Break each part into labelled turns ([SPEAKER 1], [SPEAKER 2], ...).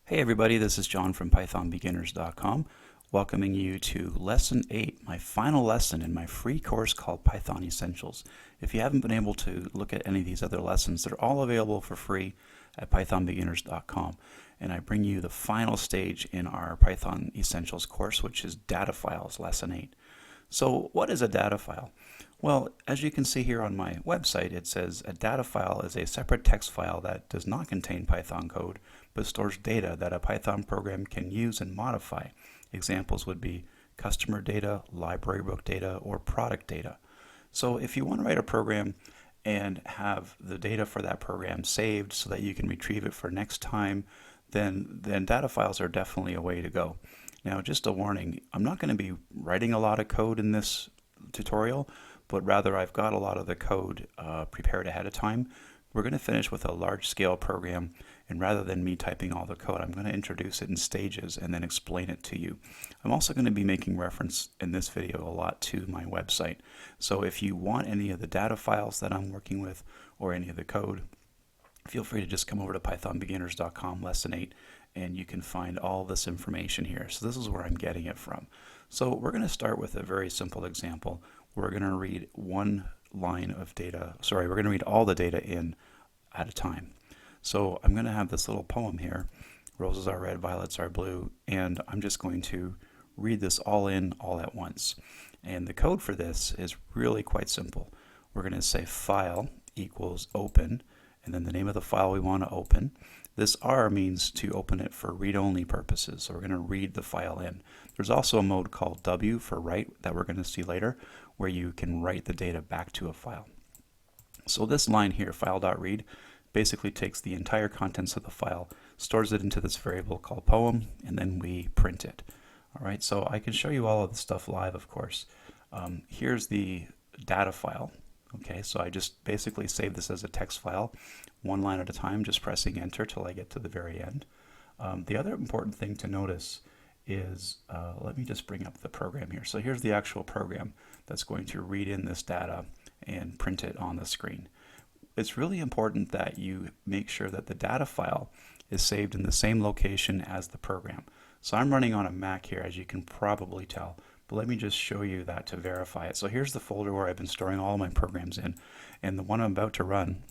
[SPEAKER 1] Hey everybody, this is John from PythonBeginners.com, welcoming you to Lesson 8, my final lesson in my free course called Python Essentials. If you haven't been able to look at any of these other lessons, they're all available for free at PythonBeginners.com. And I bring you the final stage in our Python Essentials course, which is data files, Lesson 8. So what is a data file? Well, as you can see here on my website, it says a data file is a separate text file that does not contain Python code, but stores data that a Python program can use and modify. Examples would be customer data, library book data, or product data. So if you want to write a program and have the data for that program saved so that you can retrieve it for next time, then data files are definitely a way to go. Now, just a warning, I'm not going to be writing a lot of code in this tutorial, but rather I've got a lot of the code prepared ahead of time. We're going to finish with a large-scale program, and rather than me typing all the code, I'm going to introduce it in stages and then explain it to you. I'm also going to be making reference in this video a lot to my website. So if you want any of the data files that I'm working with or any of the code, feel free to just come over to pythonbeginners.com lesson 8 and you can find all this information here. So this is where I'm getting it from. So we're going to start with a very simple example. We're going to read one line of data, we're going to read all the data in at a time. So I'm going to have this little poem here, roses are red, violets are blue, and I'm just going to read this all in all at once. And the code for this is really quite simple. We're going to say file equals open, and then the name of the file we want to open. This R means to open it for read-only purposes, so we're going to read the file in. There's also a mode called W for write that we're going to see later, where you can write the data back to a file. So this line here, file.read, basically takes the entire contents of the file, stores it into this variable called poem, and then we print it. All right, so I can show you all of the stuff live, of course. Here's the data file. Okay, so I just basically save this as a text file, one line at a time, just pressing enter till I get to the very end. The other important thing to notice is, let me just bring up the program here. So here's the actual program that's going to read in this data and print it on the screen. It's really important that you make sure that the data file is saved in the same location as the program. So I'm running on a Mac here, as you can probably tell, but let me just show you that to verify it. So here's the folder where I've been storing all my programs in, and the one I'm about to run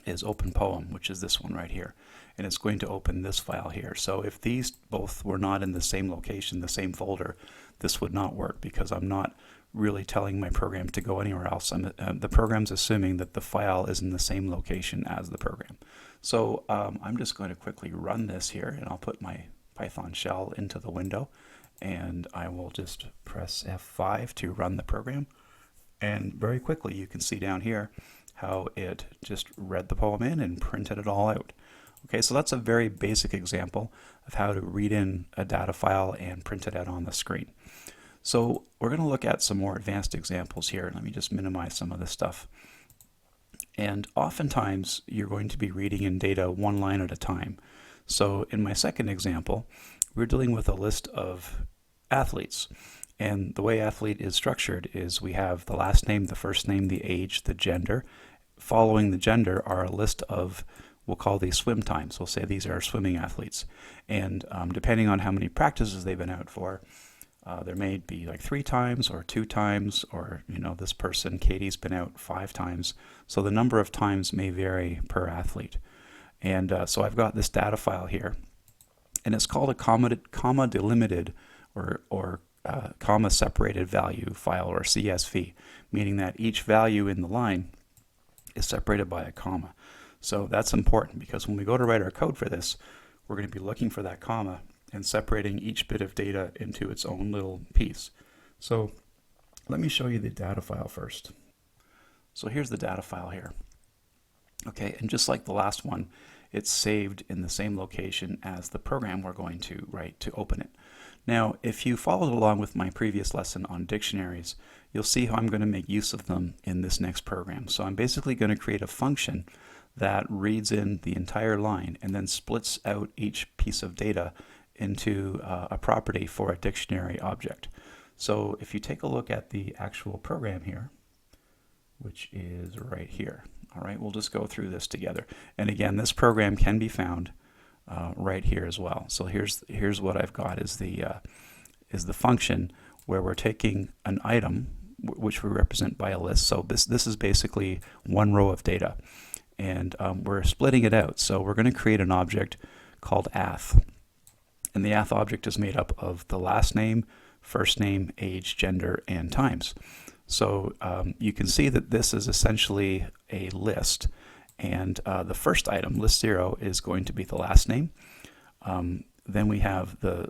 [SPEAKER 1] is Open Poem, which is this one right here, and it's going to open this file here. So if these both were not in the same location, the same folder, this would not work because I'm not really telling my program to go anywhere else. The program's assuming that the file is in the same location as the program. So I'm just going to quickly run this here, and I'll put my Python shell into the window, and I will just press F5 to run the program. And very quickly you can see down here how it just read the poem in and printed it all out. Okay, so that's a very basic example of how to read in a data file and print it out on the screen. So we're going to look at some more advanced examples here. Let me just minimize some of this stuff. And oftentimes you're going to be reading in data one line at a time. So in my second example, we're dealing with a list of athletes. And the way athlete is structured is we have the last name, the first name, the age, the gender. Following the gender are a list of, we'll call these swim times. We'll say these are swimming athletes. And depending on how many practices they've been out for, there may be like 3 times or 2 times, or this person, Katie's, been out 5 times. So the number of times may vary per athlete. And so I've got this data file here, and it's called a comma delimited or comma separated value file, or CSV, meaning that each value in the line is separated by a comma. So that's important because when we go to write our code for this, we're going to be looking for that comma and separating each bit of data into its own little piece. So let me show you the data file first. So here's the data file here. Okay, and just like the last one, it's saved in the same location as the program we're going to write to open it. Now, if you followed along with my previous lesson on dictionaries, you'll see how I'm going to make use of them in this next program. So I'm basically going to create a function that reads in the entire line and then splits out each piece of data into a property for a dictionary object. So if you take a look at the actual program here, which is right here. All right, we'll just go through this together. And again, this program can be found right here as well. So here's what I've got is the function where we're taking an item which we represent by a list. So this is basically one row of data, and we're splitting it out. So we're going to create an object called ath, and the ath object is made up of the last name, first name, age, gender, and times. So you can see that this is essentially a list, and the first item, list 0, is going to be the last name. Then we have the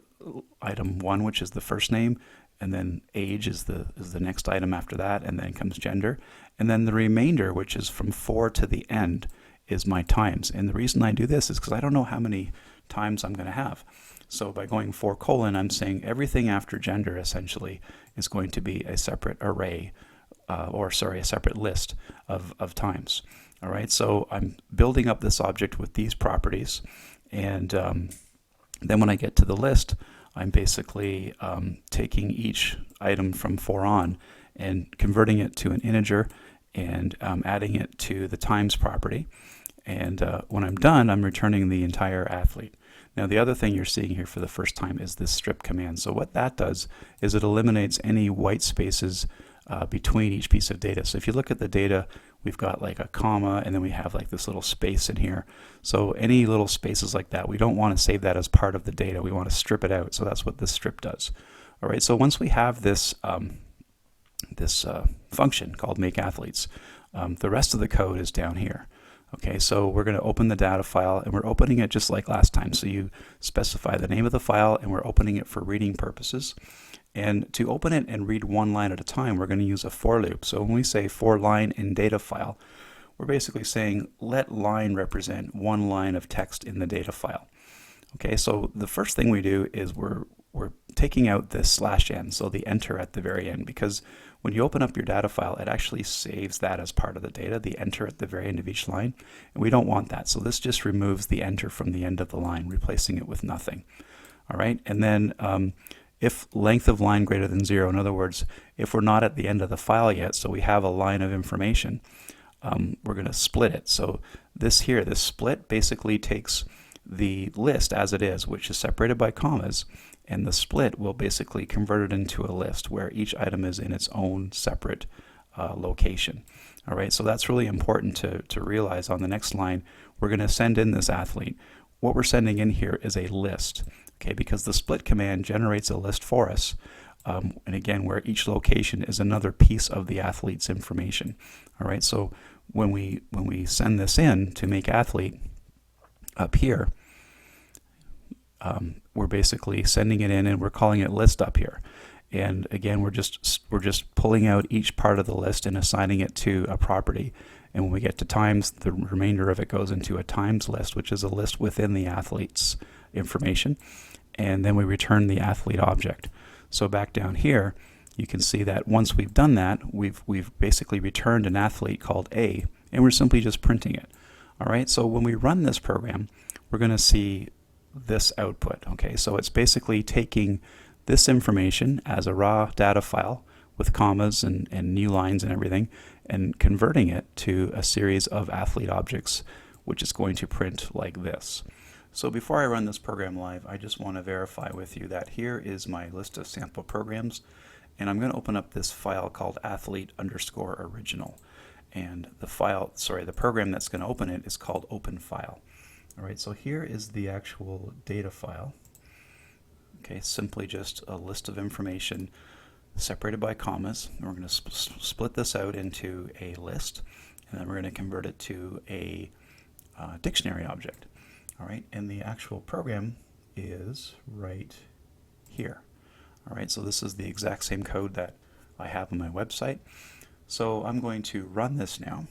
[SPEAKER 1] item 1, which is the first name, and then age is the next item after that, and then comes gender. And then the remainder, which is from 4 to the end, is my times. And the reason I do this is because I don't know how many times I'm going to have. So by going 4 colon, I'm saying everything after gender essentially is going to be a separate array, a separate list of times. All right, so I'm building up this object with these properties, and then when I get to the list, I'm basically taking each item from 4 on and converting it to an integer and adding it to the times property. And when I'm done, I'm returning the entire athlete. Now the other thing you're seeing here for the first time is this strip command. So what that does is it eliminates any white spaces between each piece of data. So if you look at the data, we've got like a comma, and then we have like this little space in here. So any little spaces like that, we don't want to save that as part of the data. We want to strip it out. So that's what this strip does. All right, so once we have this function called MakeAthletes, the rest of the code is down here. Okay, so we're going to open the data file, and we're opening it just like last time. So you specify the name of the file, and we're opening it for reading purposes. And to open it and read one line at a time, we're going to use a for loop. So when we say for line in data file, we're basically saying let line represent one line of text in the data file. Okay, so the first thing we do is we're taking out this /n, so the enter at the very end, because when you open up your data file, it actually saves that as part of the data, the enter at the very end of each line, and we don't want that. So this just removes the enter from the end of the line, replacing it with nothing. All right, and then if length of line greater than 0, in other words, if we're not at the end of the file yet, so we have a line of information, we're going to split it. So this split basically takes the list as it is, which is separated by commas, and the split will basically convert it into a list where each item is in its own separate location. All right, so that's really important to realize. On the next line, we're going to send in this athlete. What we're sending in here is a list, okay, because the split command generates a list for us, and again, where each location is another piece of the athlete's information. All right, so when we send this in to make athlete up here, we're basically sending it in, and we're calling it list up here. And again, we're just pulling out each part of the list and assigning it to a property. And when we get to times, the remainder of it goes into a times list, which is a list within the athlete's information. And then we return the athlete object. So back down here, you can see that once we've done that, we've basically returned an athlete called A, and we're simply just printing it. All right, so when we run this program, we're going to see this output. Okay, so it's basically taking this information as a raw data file with commas and new lines and everything, and converting it to a series of athlete objects, which is going to print like this. So before I run this program live, I just want to verify with you that here is my list of sample programs, and I'm going to open up this file called athlete_original. And the program that's going to open it is called open file. All right, so here is the actual data file. Okay, simply just a list of information separated by commas. And we're going to split this out into a list, and then we're going to convert it to a dictionary object. All right, and the actual program is right here. All right, so this is the exact same code that I have on my website. So I'm going to run this now,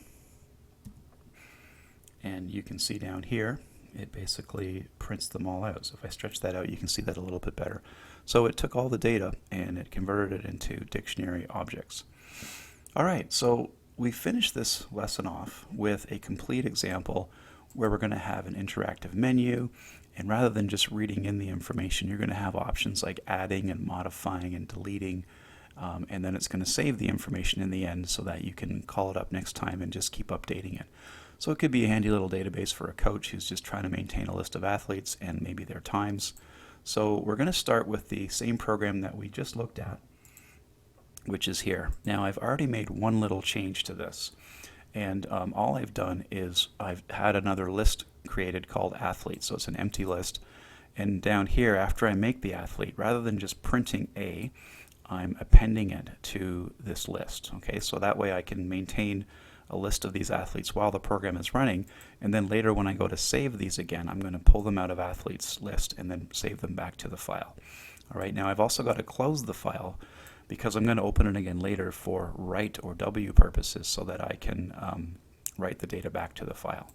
[SPEAKER 1] and you can see down here it basically prints them all out. So if I stretch that out, you can see that a little bit better. So it took all the data and it converted it into dictionary objects. All right, so we finished this lesson off with a complete example where we're going to have an interactive menu, and rather than just reading in the information, you're going to have options like adding and modifying and deleting, and then it's going to save the information in the end so that you can call it up next time and just keep updating it. So it could be a handy little database for a coach who's just trying to maintain a list of athletes and maybe their times. So we're going to start with the same program that we just looked at, which is here. Now I've already made one little change to this, and all I've done is I've had another list created called athlete, so it's an empty list. And down here, after I make the athlete, rather than just printing A, I'm appending it to this list. Okay, so that way I can maintain a list of these athletes while the program is running, and then later when I go to save these again, I'm going to pull them out of athletes list and then save them back to the file. All right, now I've also got to close the file because I'm going to open it again later for write or W purposes so that I can write the data back to the file.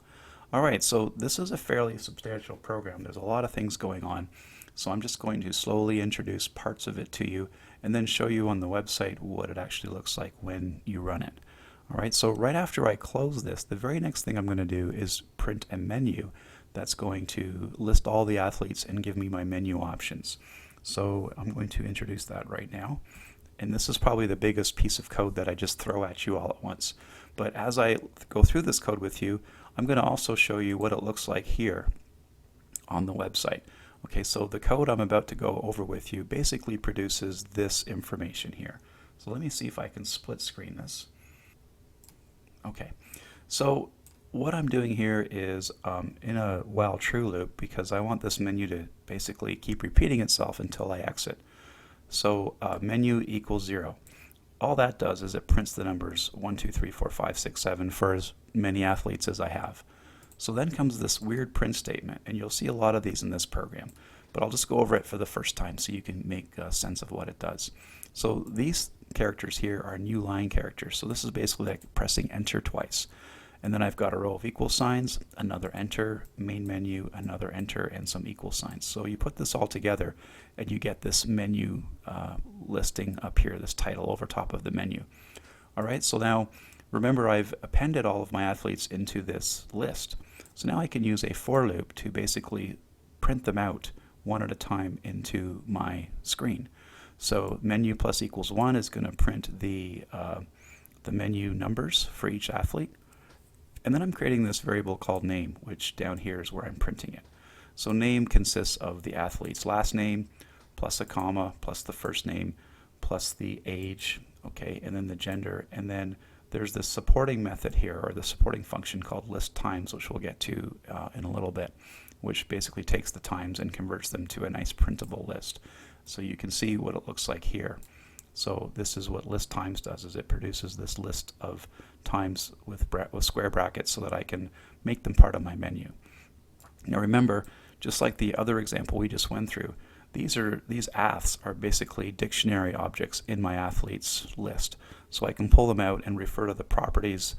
[SPEAKER 1] All right, so this is a fairly substantial program. There's a lot of things going on. So I'm just going to slowly introduce parts of it to you and then show you on the website what it actually looks like when you run it. All right, so right after I close this, the very next thing I'm going to do is print a menu that's going to list all the athletes and give me my menu options. So I'm going to introduce that right now. And this is probably the biggest piece of code that I just throw at you all at once. But as I go through this code with you, I'm going to also show you what it looks like here on the website. Okay, so the code I'm about to go over with you basically produces this information here. So let me see if I can split screen this. Okay, so what I'm doing here is in a while true loop because I want this menu to basically keep repeating itself until I exit. So menu equals 0. All that does is it prints the numbers 1, 2, 3, 4, 5, 6, 7 for as many athletes as I have. So then comes this weird print statement, and you'll see a lot of these in this program, but I'll just go over it for the first time so you can make sense of what it does. So these characters here are new line characters. So this is basically like pressing enter twice. And then I've got a row of equal signs, another enter, main menu, another enter, and some equal signs. So you put this all together and you get this menu listing up here, this title over top of the menu. All right, so now remember I've appended all of my athletes into this list. So now I can use a for loop to basically print them out one at a time into my screen. So menu plus equals 1 is going to print the menu numbers for each athlete. And then I'm creating this variable called name, which down here is where I'm printing it. So name consists of the athlete's last name, plus a comma, plus the first name, plus the age, okay, and then the gender. And then there's this supporting method here, or the supporting function called ListTime, which we'll get to in a little bit, which basically takes the times and converts them to a nice printable list. So you can see what it looks like here. So this is what ListTimes does, is it produces this list of times with square brackets so that I can make them part of my menu. Now remember, just like the other example we just went through, these aths are basically dictionary objects in my athletes list. So I can pull them out and refer to the properties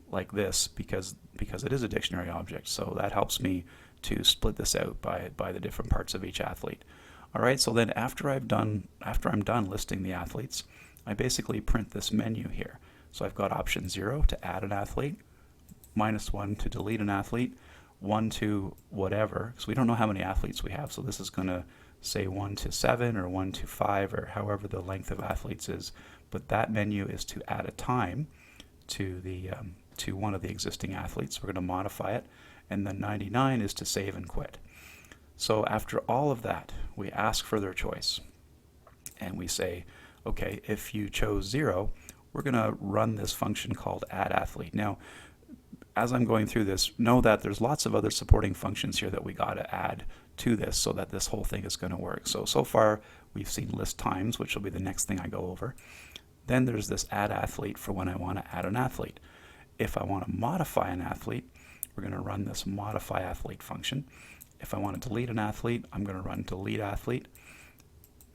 [SPEAKER 1] like this because it is a dictionary object. So that helps me to split this out by the different parts of each athlete. All right, so then after I'm done listing the athletes, I basically print this menu here. So I've got option 0 to add an athlete, -1 to delete an athlete, 1 to whatever, because we don't know how many athletes we have, so this is going to say 1 to 7 or 1 to 5 or however the length of athletes is. But that menu is to add a time to to one of the existing athletes. We're going to modify it, and then 99 is to save and quit. So after all of that, we ask for their choice, and we say, okay, if you chose 0, we're going to run this function called AddAthlete. Now, as I'm going through this, know that there's lots of other supporting functions here that we got to add to this so that this whole thing is going to work. So far, we've seen ListTimes, which will be the next thing I go over. Then there's this AddAthlete for when I want to add an athlete. If I want to modify an athlete, we're going to run this ModifyAthlete function. If I want to delete an athlete, I'm going to run deleteAthlete.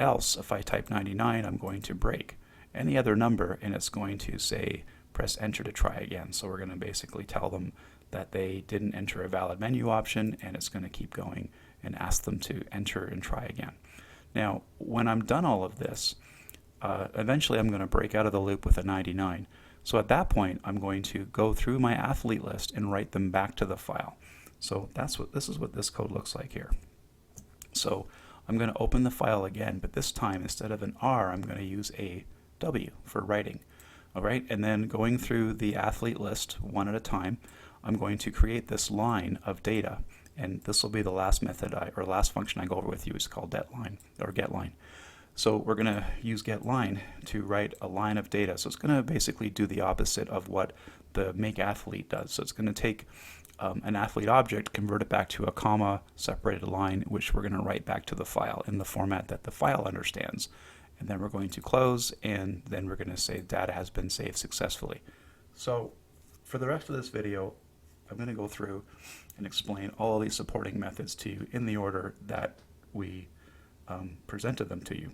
[SPEAKER 1] Else, if I type 99, I'm going to break any other number, and it's going to say press enter to try again. So we're going to basically tell them that they didn't enter a valid menu option, and it's going to keep going and ask them to enter and try again. Now, when I'm done all of this, eventually I'm going to break out of the loop with a 99. So at that point, I'm going to go through my athlete list and write them back to the file. So this is what this code looks like here. So I'm going to open the file again, but this time instead of an R, I'm going to use a W for writing. All right, and then going through the athlete list one at a time, I'm going to create this line of data, and this will be the last method or last function I go over with you. Is called GetLine. So we're going to use GetLine to write a line of data. So it's going to basically do the opposite of what the MakeAthlete does. So it's going to take an athlete object, convert it back to a comma separated line, which we're going to write back to the file in the format that the file understands. And then we're going to close, and then we're going to say data has been saved successfully. So for the rest of this video, I'm going to go through and explain all of these supporting methods to you in the order that we presented them to you.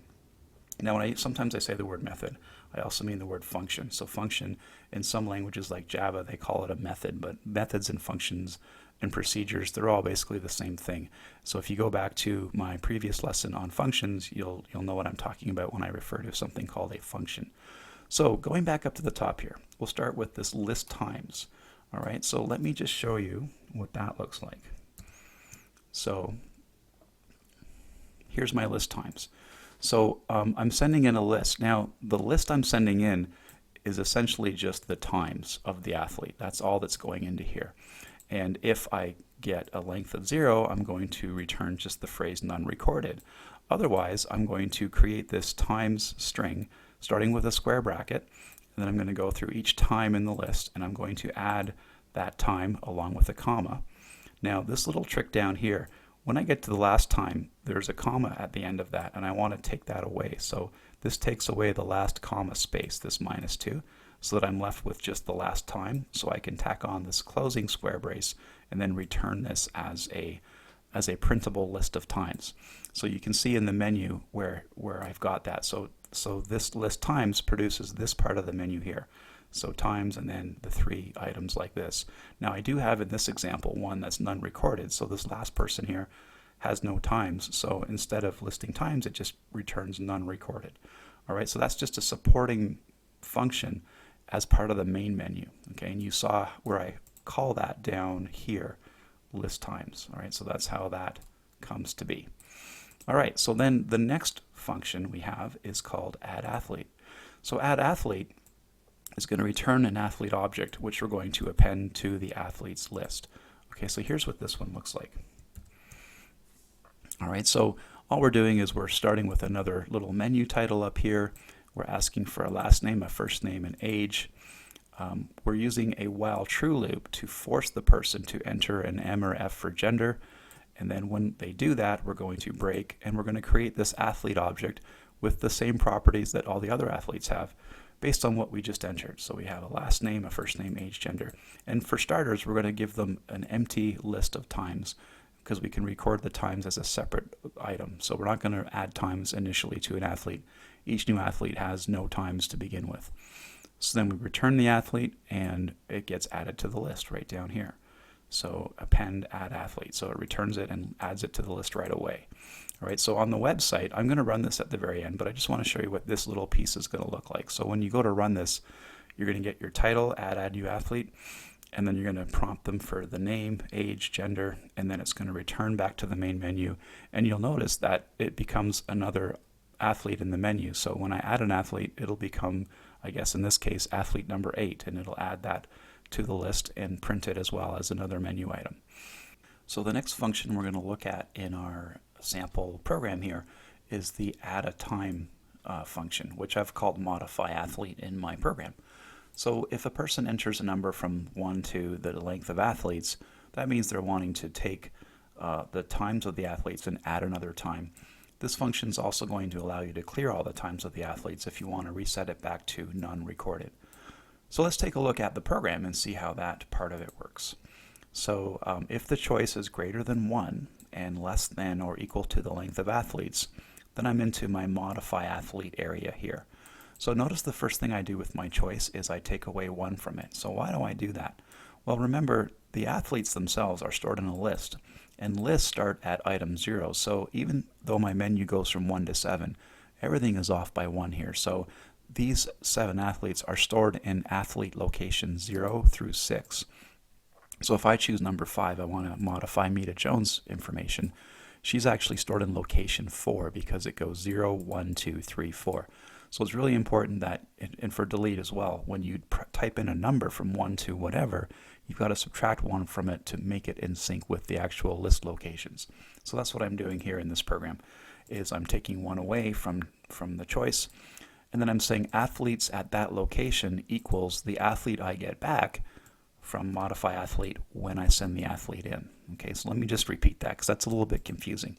[SPEAKER 1] Now, sometimes I say the word method, I also mean the word function. So function, in some languages like Java, they call it a method, but methods and functions and procedures, they're all basically the same thing. So if you go back to my previous lesson on functions, you'll know what I'm talking about when I refer to something called a function. So going back up to the top here, we'll start with this ListTimes. All right, so let me just show you what that looks like. So here's my ListTimes. So I'm sending in a list. Now, the list I'm sending in is essentially just the times of the athlete. That's all that's going into here. And if I get a length of 0, I'm going to return just the phrase none recorded. Otherwise, I'm going to create this times string, starting with a square bracket, and then I'm going to go through each time in the list, and I'm going to add that time along with a comma. Now, this little trick down here, when I get to the last time, there's a comma at the end of that, and I want to take that away. So this takes away the last comma space, this -2, so that I'm left with just the last time. So I can tack on this closing square brace and then return this as a printable list of times. So you can see in the menu where I've got that. So this list times produces this part of the menu here. So times and then the 3 items like this. Now I do have in this example one that's none recorded, so this last person here has no times. So instead of listing times, it just returns none recorded. All right, so that's just a supporting function as part of the main menu. Okay, and you saw where I call that down here, list times. All right, so that's how that comes to be. All right, so then the next function we have is called AddAthlete. So AddAthlete is going to return an athlete object, which we're going to append to the athletes list. Okay, so here's what this one looks like. All right, so all we're doing is we're starting with another little menu title up here. We're asking for a last name, a first name, and age. We're using a while true loop to force the person to enter an M or F for gender. And then when they do that, we're going to break, and we're going to create this athlete object with the same properties that all the other athletes have, based on what we just entered. So we have a last name, a first name, age, gender. And for starters, we're going to give them an empty list of times because we can record the times as a separate item. So we're not going to add times initially to an athlete. Each new athlete has no times to begin with. So then we return the athlete, and it gets added to the list right down here. So append AddAthlete. So it returns it and adds it to the list right away. All right, so on the website, I'm going to run this at the very end, but I just want to show you what this little piece is going to look like. So when you go to run this, you're going to get your title, add new athlete, and then you're going to prompt them for the name, age, gender, and then it's going to return back to the main menu. And you'll notice that it becomes another athlete in the menu. So when I add an athlete, it'll become, I guess in this case, athlete number 8, and it'll add that to the list and print it as well as another menu item. So the next function we're going to look at in our sample program here is the AddATime function, which I've called ModifyAthlete in my program. So if a person enters a number from 1 to the length of athletes, that means they're wanting to take the times of the athletes and add another time. This function is also going to allow you to clear all the times of the athletes if you want to reset it back to none recorded. So let's take a look at the program and see how that part of it works. So if the choice is greater than 1 and less than or equal to the length of athletes, then I'm into my ModifyAthlete area here. So notice the first thing I do with my choice is I take away 1 from it. So why do I do that? Well, remember, the athletes themselves are stored in a list, and lists start at item 0. So even though my menu goes from 1 to 7, everything is off by 1 here. So these 7 athletes are stored in athlete location 0 through 6. So if I choose number 5, I want to modify Mita Jones information. She's actually stored in location 4 because it goes 0, 1, 2, 3, 4. So it's really important that, and for delete as well, when you type in a number from 1 to whatever, you've got to subtract 1 from it to make it in sync with the actual list locations. So that's what I'm doing here in this program, is I'm taking 1 away from the choice, and then I'm saying athletes at that location equals the athlete I get back from ModifyAthlete when I send the athlete in. Okay, so let me just repeat that because that's a little bit confusing.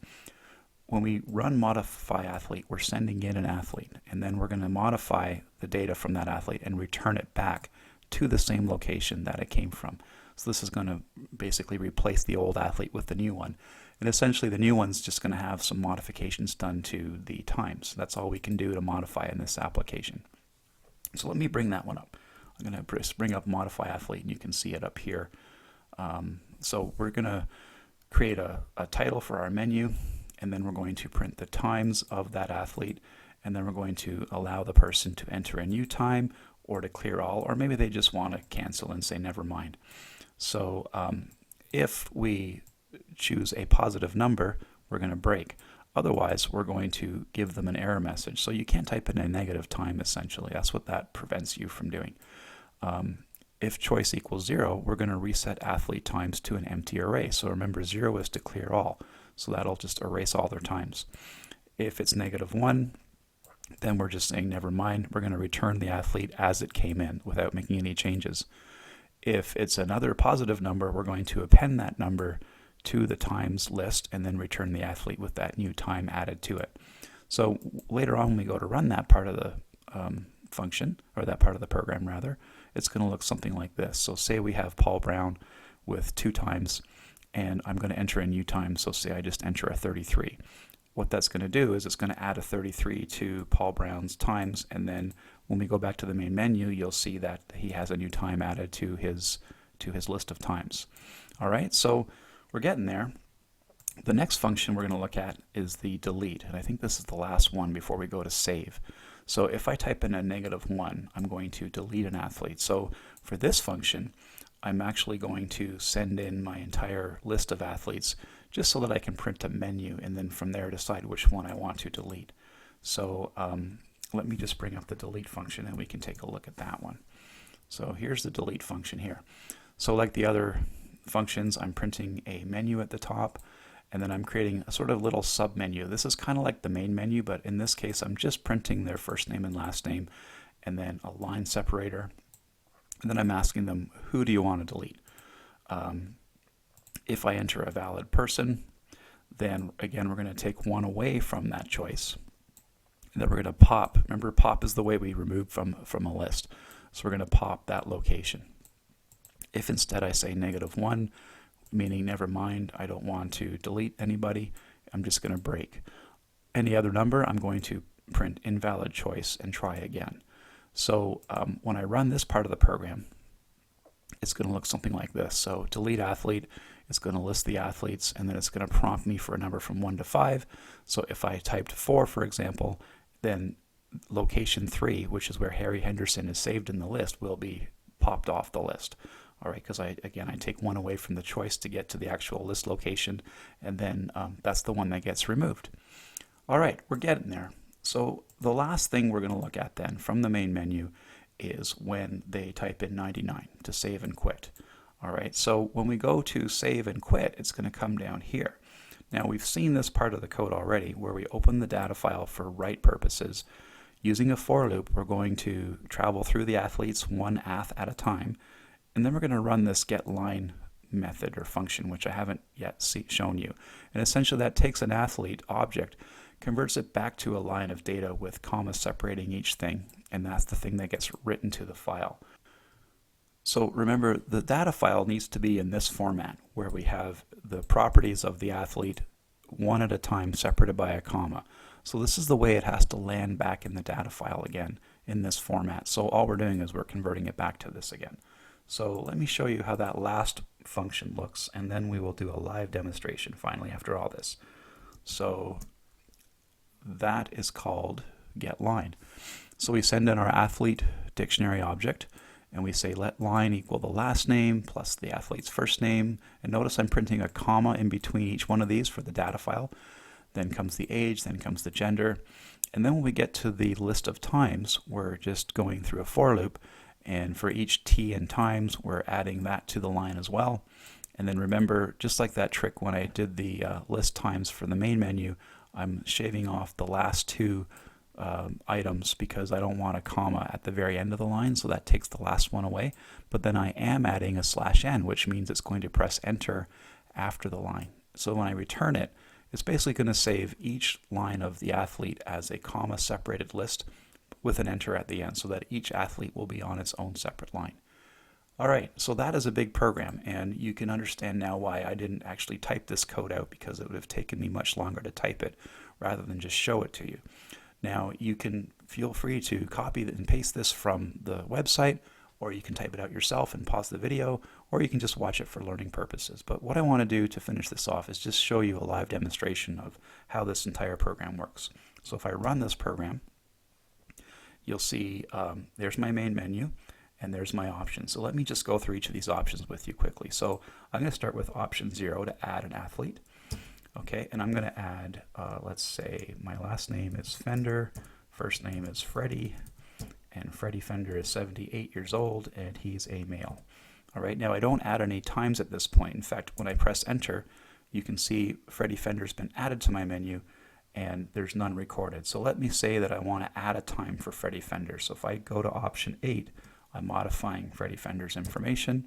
[SPEAKER 1] When we run ModifyAthlete, we're sending in an athlete, and then we're going to modify the data from that athlete and return it back to the same location that it came from. So this is going to basically replace the old athlete with the new one. And essentially the new one's just going to have some modifications done to the times. That's all we can do to modify in this application. So let me bring that one up. I'm going to bring up ModifyAthlete, and you can see it up here. So we're going to create a title for our menu, and then we're going to print the times of that athlete, and then we're going to allow the person to enter a new time or to clear all, or maybe they just want to cancel and say never mind. So if we choose a positive number, we're going to break. Otherwise, we're going to give them an error message. So you can't type in a negative time, essentially. That's what that prevents you from doing. If choice equals 0, we're going to reset athlete times to an empty array. So remember, 0 is to clear all. So that'll just erase all their times. If it's -1, then we're just saying never mind. We're going to return the athlete as it came in without making any changes. If it's another positive number, we're going to append that number to the times list and then return the athlete with that new time added to it. So later on when we go to run that part of the function, or that part of the program rather, it's going to look something like this. So say we have Paul Brown with 2 times, and I'm going to enter a new time. So say I just enter a 33. What that's going to do is it's going to add a 33 to Paul Brown's times, and then when we go back to the main menu, you'll see that he has a new time added to his list of times. All right, so we're getting there. The next function we're going to look at is the delete, and I think this is the last one before we go to save. So if I type in a -1, I'm going to delete an athlete. So for this function, I'm actually going to send in my entire list of athletes just so that I can print a menu and then from there decide which one I want to delete. So let me just bring up the delete function and we can take a look at that one. So here's the delete function here. So like the other functions, I'm printing a menu at the top, and then I'm creating a sort of little sub-menu. This is kind of like the main menu, but in this case I'm just printing their first name and last name and then a line separator. And then I'm asking them, who do you want to delete? If I enter a valid person, then again we're going to take 1 away from that choice. And then we're going to pop. Remember, pop is the way we remove from a list. So we're going to pop that location. If instead I say -1, meaning never mind, I don't want to delete anybody, I'm just going to break. Any other number, I'm going to print invalid choice and try again. So when I run this part of the program, it's going to look something like this. So delete athlete, it's going to list the athletes, and then it's going to prompt me for a number from 1 to 5. So if I typed 4, for example, then location 3, which is where Harry Henderson is saved in the list, will be popped off the list. All right, because I take 1 away from the choice to get to the actual list location, and then that's the one that gets removed. All right, we're getting there. So the last thing we're going to look at then from the main menu is when they type in 99 to save and quit. All right, so when we go to save and quit, it's going to come down here. Now we've seen this part of the code already where we open the data file for write purposes. Using a for loop, we're going to travel through the athletes 1 ath at a time, and then we're going to run this GetLine method or function, which I haven't yet shown you. And essentially that takes an athlete object, converts it back to a line of data with commas separating each thing, and that's the thing that gets written to the file. So remember, the data file needs to be in this format where we have the properties of the athlete 1 at a time separated by a comma. So this is the way it has to land back in the data file again in this format. So all we're doing is we're converting it back to this again. So let me show you how that last function looks, and then we will do a live demonstration finally after all this. So that is called GetLine. So we send in our athlete dictionary object, and we say let line equal the last name plus the athlete's first name. And notice I'm printing a comma in between each one of these for the data file. Then comes the age, then comes the gender. And then when we get to the list of times, we're just going through a for loop, And for each t in times, we're adding that to the line as well. And then remember, just like that trick when I did the list times for the main menu, I'm shaving off the last two items because I don't want a comma at the very end of the line, so that takes the last one away. But then I am adding a /n, which means it's going to press enter after the line. So when I return it, it's basically going to save each line of the athlete as a comma separated list with an enter at the end, so that each athlete will be on its own separate line. Alright, so that is a big program, and you can understand now why I didn't actually type this code out, because it would have taken me much longer to type it rather than just show it to you. Now you can feel free to copy and paste this from the website, or you can type it out yourself and pause the video, or you can just watch it for learning purposes. But what I want to do to finish this off is just show you a live demonstration of how this entire program works. So if I run this program, you'll see there's my main menu and there's my options. So let me just go through each of these options with you quickly. So I'm going to start with option 0 to add an athlete. Okay, and I'm going to add, let's say my last name is Fender, first name is Freddie, and Freddie Fender is 78 years old, and he's a male. All right, now I don't add any times at this point. In fact, when I press enter, you can see Freddie Fender's been added to my menu, and there's none recorded. So let me say that I want to add a time for Freddie Fender. So if I go to option 8, I'm modifying Freddie Fender's information,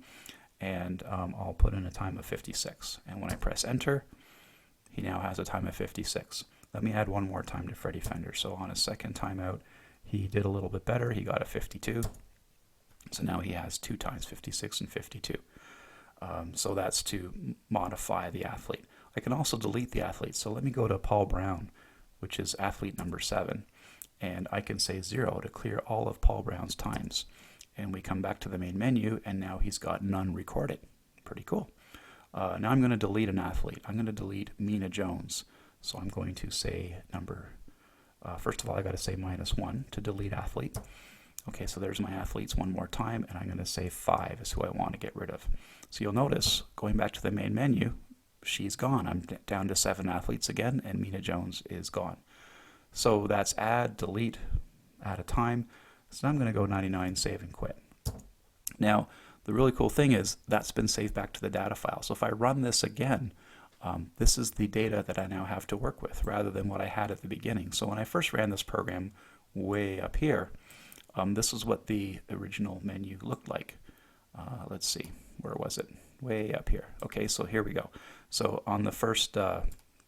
[SPEAKER 1] and I'll put in a time of 56. And when I press enter, he now has a time of 56. Let me add one more time to Freddie Fender. So on a second timeout, he did a little bit better. He got a 52. So now he has 2 times 56 and 52. So that's to modify the athlete. I can also delete the athlete. So let me go to Paul Brown, which is athlete number 7. And I can say 0 to clear all of Paul Brown's times. And we come back to the main menu, and now he's got none recorded. Pretty cool. Now I'm going to delete an athlete. I'm going to delete Mina Jones. So I'm going to say first of all, I got to say -1 to delete athlete. Okay, so there's my athletes one more time, and I'm going to say 5 is who I want to get rid of. So you'll notice, going back to the main menu, she's gone. I'm down to 7 athletes again, and Mina Jones is gone. So that's add, delete, add a time. So I'm going to go 99, save and quit. Now, the really cool thing is that's been saved back to the data file. So if I run this again, this is the data that I now have to work with rather than what I had at the beginning. So when I first ran this program way up here, this is what the original menu looked like. Let's see, where was it? Way up here. Okay, so here we go. So on the first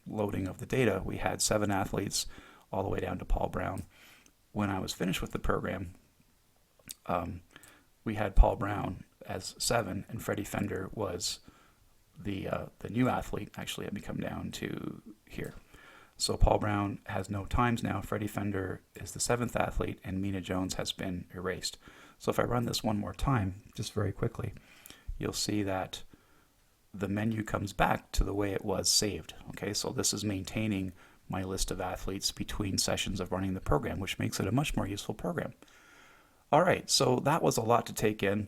[SPEAKER 1] loading of the data, we had 7 athletes all the way down to Paul Brown. When I was finished with the program, we had Paul Brown as 7, and Freddie Fender was the new athlete. Actually, let me come down to here. So Paul Brown has no times now. Freddie Fender is the 7th athlete, and Mina Jones has been erased. So if I run this one more time, just very quickly, you'll see that the menu comes back to the way it was saved. Okay, so this is maintaining my list of athletes between sessions of running the program, which makes it a much more useful program. All right, so that was a lot to take in.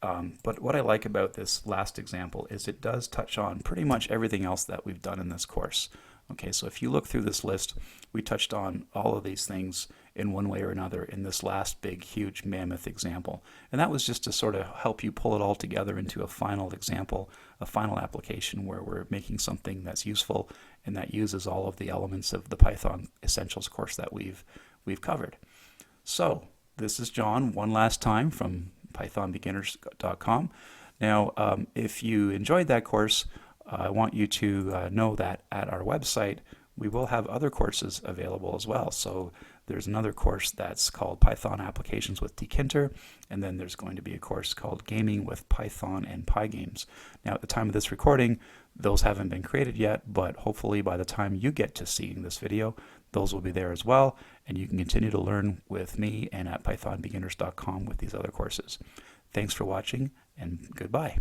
[SPEAKER 1] But what I like about this last example is it does touch on pretty much everything else that we've done in this course. Okay, so if you look through this list, we touched on all of these things in one way or another in this last big, huge, mammoth example. And that was just to sort of help you pull it all together into a final example, a final application where we're making something that's useful and that uses all of the elements of the Python Essentials course that we've covered. So this is John one last time from pythonbeginners.com. Now, if you enjoyed that course, I want you to know that at our website, we will have other courses available as well. So there's another course that's called Python Applications with Tkinter, and then there's going to be a course called Gaming with Python and Pygames. Now, at the time of this recording, those haven't been created yet, but hopefully by the time you get to seeing this video, those will be there as well, and you can continue to learn with me and at pythonbeginners.com with these other courses. Thanks for watching, and goodbye.